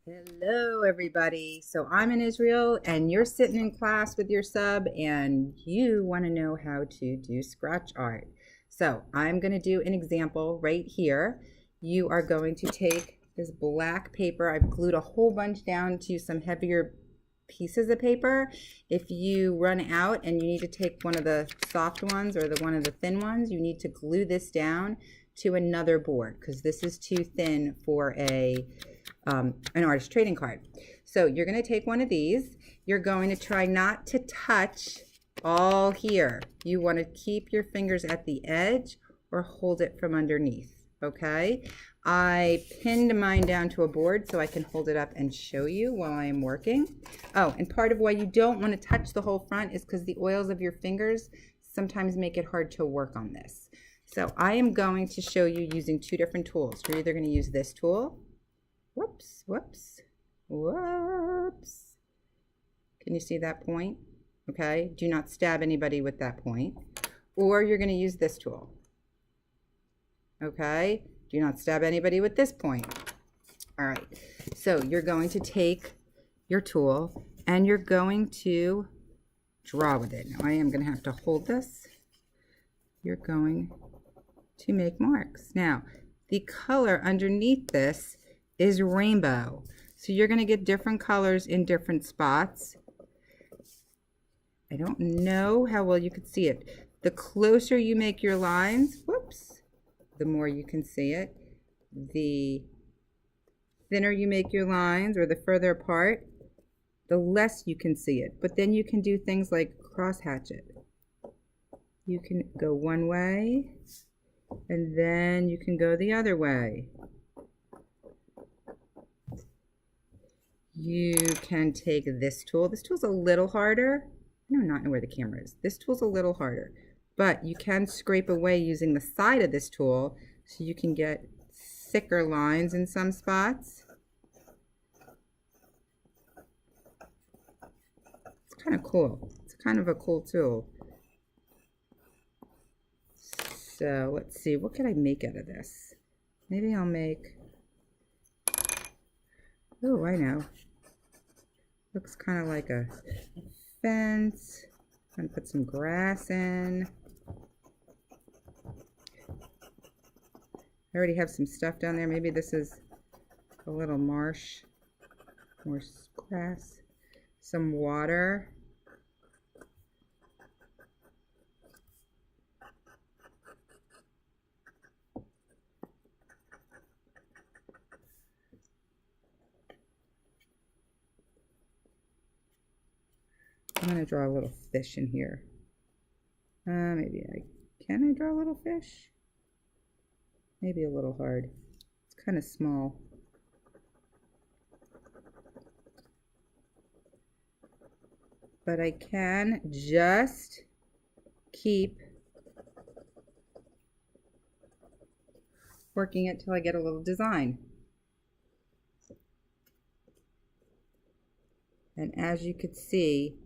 Hello, everybody. So I'm in Israel and you're sitting in class with your sub and you want to know how to do scratch art. So I'm going to do an example right here. You are going to take this black paper. I've glued a whole bunch down to some heavier pieces of paper. If you run out and you need to take one of the soft ones or one of the thin ones, you need to glue this down to another board because this is too thin for an artist trading card. So you're going to take one of these. You're going to try not to touch all here. You want to keep your fingers at the edge or hold it from underneath. Okay, I pinned mine down to a board so I can hold it up and show you while I am working. Oh, and part of why you don't want to touch the whole front is because the oils of your fingers sometimes make it hard to work on this. So I am going to show you using two different tools. You're either going to use this tool. Whoops, whoops, whoops. Can you see that point? Okay, do not stab anybody with that point. Or you're going to use this tool. Okay, do not stab anybody with this point. All right, so you're going to take your tool and you're going to draw with it. Now I am going to have to hold this. You're going to make marks. Now, the color underneath this is rainbow. So you're going to get different colors in different spots. I don't know how well you could see it. The closer you make your lines, whoops, the more you can see it. The thinner you make your lines or the further apart, the less you can see it. But then you can do things like cross hatch it. You can go one way and then you can go the other way. You can take this tool. This tool's a little harder. I do not know where the camera is. This tool's a little harder, but you can scrape away using the side of this tool so you can get thicker lines in some spots. It's kind of cool. It's kind of a cool tool. So let's see, what could I make out of this? Maybe I'll make, oh, I know. Looks kind of like a fence. I'm gonna put some grass in. I already have some stuff down there. Maybe this is a little marsh, more grass, some water. I'm going to draw a little fish in here. Can I draw a little fish? Maybe a little hard. It's kind of small. But I can just keep working it till I get a little design. And as you could see,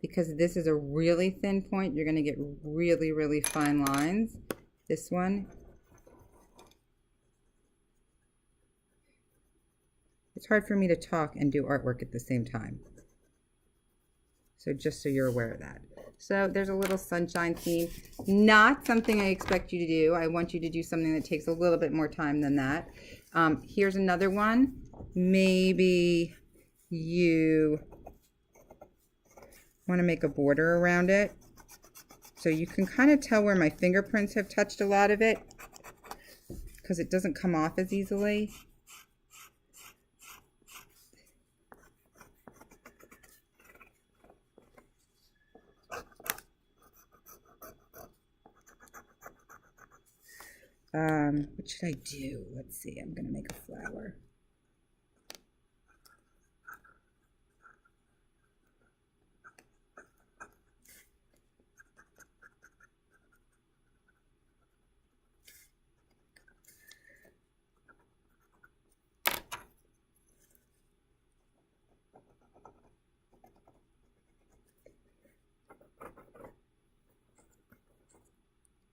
because this is a really thin point, you're going to get really, really fine lines. This one, it's hard for me to talk and do artwork at the same time. So just so you're aware of that. So there's a little sunshine theme. Not something I expect you to do. I want you to do something that takes a little bit more time than that. Here's another one. Maybe you want to make a border around it. So you can kind of tell where my fingerprints have touched a lot of it because it doesn't come off as easily. What should I do? Let's see, I'm going to make a flower.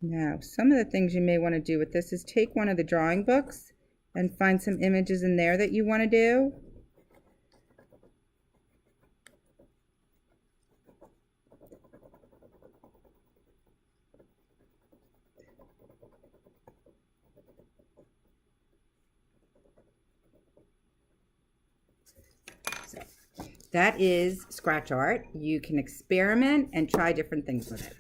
Now, some of the things you may want to do with this is take one of the drawing books and find some images in there that you want to do. That is scratch art. You can experiment and try different things with it.